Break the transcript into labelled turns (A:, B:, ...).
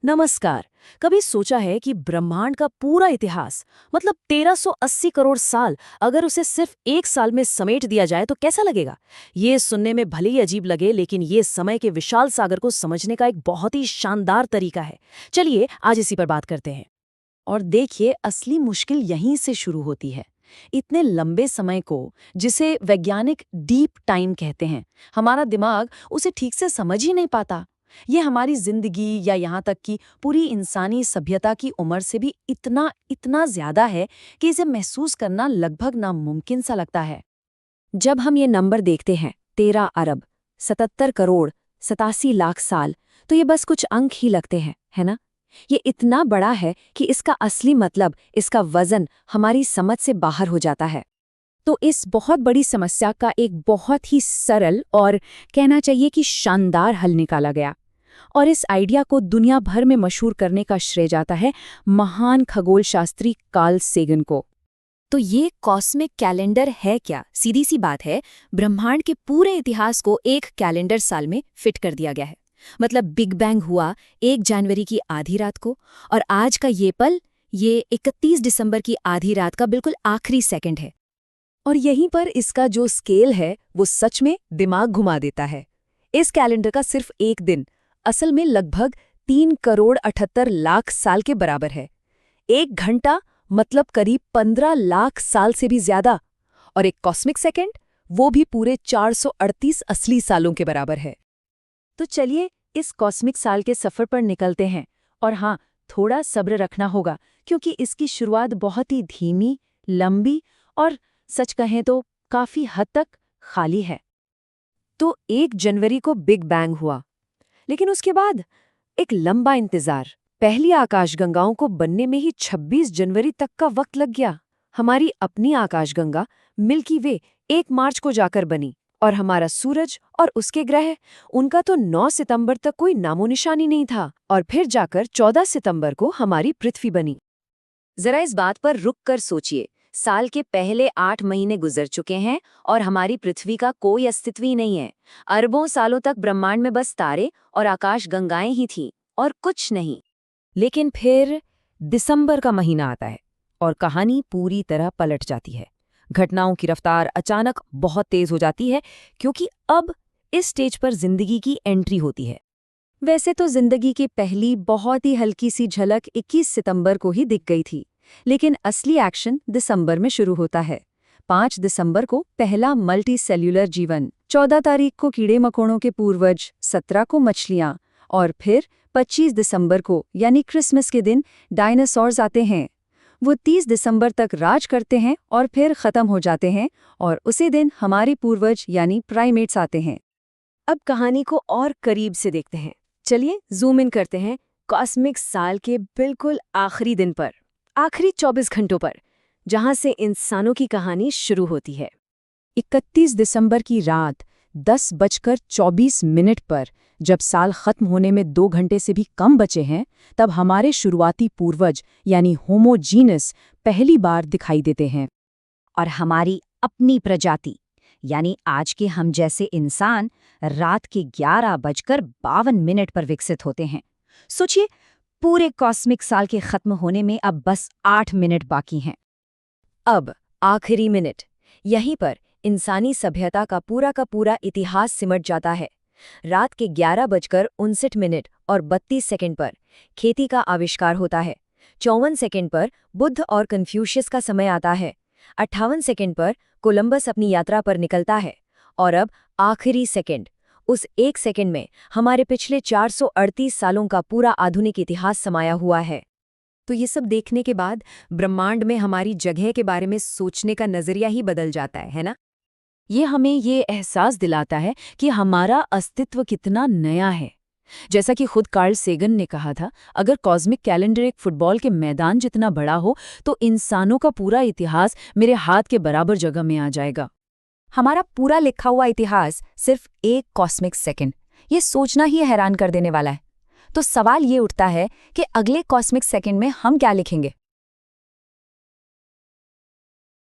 A: नमस्कार। कभी सोचा है कि ब्रह्मांड का पूरा इतिहास मतलब 1380 करोड़ साल अगर उसे सिर्फ एक साल में समेट दिया जाए तो कैसा लगेगा? ये सुनने में भले ही अजीब लगे, लेकिन ये समय के विशाल सागर को समझने का एक बहुत ही शानदार तरीका है। चलिए आज इसी पर बात करते हैं। और देखिए, असली मुश्किल यहीं से शुरू होती है। इतने लंबे समय को, जिसे वैज्ञानिक डीप टाइम कहते हैं, हमारा दिमाग उसे ठीक से समझ ही नहीं पाता। ये हमारी जिंदगी या यहाँ तक कि पूरी इंसानी सभ्यता की उम्र से भी इतना इतना ज्यादा है कि इसे महसूस करना लगभग नामुमकिन सा लगता है। जब हम ये नंबर देखते हैं, 13 अरब, 77 करोड़, 87 लाख साल, तो ये बस कुछ अंक ही लगते हैं, है ना? ये इतना बड़ा है कि इसका असली मतलब, इसका वजन हमारी समझ से बाहर हो जाता है। तो इस बहुत बड़ी समस्या का एक बहुत ही सरल और कहना चाहिए कि शानदार हल निकाला गया। और इस आइडिया को दुनिया भर में मशहूर करने का श्रेय जाता है महान खगोल शास्त्री कार्ल सेगन को। तो ये कॉस्मिक कैलेंडर है क्या? सीधी सी बात है, ब्रह्मांड के पूरे इतिहास को एक कैलेंडर साल में फिट कर दिया गया है। मतलब बिग बैंग हुआ 1 जनवरी की आधी रात को, और आज का ये पल, ये 31 दिसंबर की आधी रात का बिल्कुल आखिरी सेकंड है। और यहीं पर इसका जो स्केल है वो सच में दिमाग घुमा देता है। इस कैलेंडर का सिर्फ एक दिन असल में लगभग 3 करोड़ 78 लाख साल के बराबर है। 1 घंटा मतलब करीब 15 लाख साल से भी ज्यादा। और एक कॉस्मिक सेकंड, वो भी पूरे 438 असली सालों के बराबर है। तो चलिए इस कॉस्मिक साल के सफर पर निकलते हैं। और हाँ, थोड़ा सब्र रखना होगा, क्योंकि इसकी शुरुआत बहुत ही धीमी, लंबी और सच कहें तो काफी हद तक खाली है। तो 1 जनवरी को बिग बैंग हुआ, लेकिन उसके बाद एक लंबा इंतजार। पहली आकाशगंगाओं को बनने में ही 26 जनवरी तक का वक्त लग गया। हमारी अपनी आकाशगंगा मिल्की वे 1 मार्च को जाकर बनी, और हमारा सूरज और उसके ग्रह, उनका तो 9 सितंबर तक कोई नामोनिशानी नहीं था। और फिर जाकर 14 सितंबर को हमारी पृथ्वी बनी। जरा इस बात पर रुक कर सोचिए, साल के पहले 8 महीने गुजर चुके हैं और हमारी पृथ्वी का कोई अस्तित्व ही नहीं है। अरबों सालों तक ब्रह्मांड में बस तारे और आकाश गंगाएं ही थीं, और कुछ नहीं। लेकिन फिर दिसंबर का महीना आता है और कहानी पूरी तरह पलट जाती है। घटनाओं की रफ्तार अचानक बहुत तेज हो जाती है, क्योंकि अब इस स्टेज पर जिंदगी की एंट्री होती है। वैसे तो जिंदगी की पहली बहुत ही हल्की सी झलक 21 सितंबर को ही दिख गई थी, लेकिन असली एक्शन दिसंबर में शुरू होता है। 5 दिसंबर को पहला मल्टी सेल्यूलर जीवन, 14 तारीख को कीड़े मकोड़ों के पूर्वज, 17 को मछलियां, और फिर 25 दिसंबर को यानी क्रिसमस के दिन डायनासोर्स आते हैं। वो 30 दिसंबर तक राज करते हैं और फिर खत्म हो जाते हैं, और उसी दिन हमारे पूर्वज यानी प्राइमेट्स आते हैं। अब कहानी को और करीब से देखते हैं। चलिए जूम इन करते हैं कॉस्मिक साल के बिल्कुल आखिरी दिन पर, आखिरी 24 घंटों पर, जहां से इंसानों की कहानी शुरू होती है। 31 दिसंबर की रात 10:24 पर, जब साल खत्म होने में 2 घंटे से भी कम बचे हैं, तब हमारे शुरुआती पूर्वज यानी होमो जीनस पहली बार दिखाई देते हैं।
B: और हमारी अपनी प्रजाति यानी आज के हम जैसे इंसान रात के 11:52 पर विकसित होते हैं। सोचिए, पूरे कॉस्मिक साल के खत्म होने में अब बस 8 मिनट बाकी हैं।
A: अब आखिरी मिनट, यहीं पर इंसानी सभ्यता का पूरा इतिहास सिमट जाता है। रात के 11:59 और 32 सेकंड पर खेती का आविष्कार होता है। 54 सेकंड पर बुद्ध और कन्फ्यूशियस का समय आता है। 58 सेकंड पर कोलंबस अपनी यात्रा पर निकलता है। और अब आखिरी सेकंड, उस 1 सेकंड में हमारे पिछले 438 सालों का पूरा आधुनिक इतिहास समाया हुआ है। तो ये सब देखने के बाद ब्रह्मांड में हमारी जगह के बारे में सोचने का नजरिया ही बदल जाता है ना? ये हमें ये एहसास दिलाता है कि हमारा अस्तित्व कितना नया है। जैसा कि खुद कार्ल सेगन ने कहा था, अगर कॉस्मिक कैलेंडर एक फुटबॉल के मैदान जितना बड़ा हो तो इंसानों का पूरा इतिहास मेरे हाथ के बराबर जगह में आ जाएगा।
B: हमारा पूरा लिखा हुआ इतिहास सिर्फ एक कॉस्मिक सेकंड, ये सोचना ही हैरान कर देने वाला है। तो सवाल ये उठता है कि अगले कॉस्मिक सेकंड में हम क्या लिखेंगे?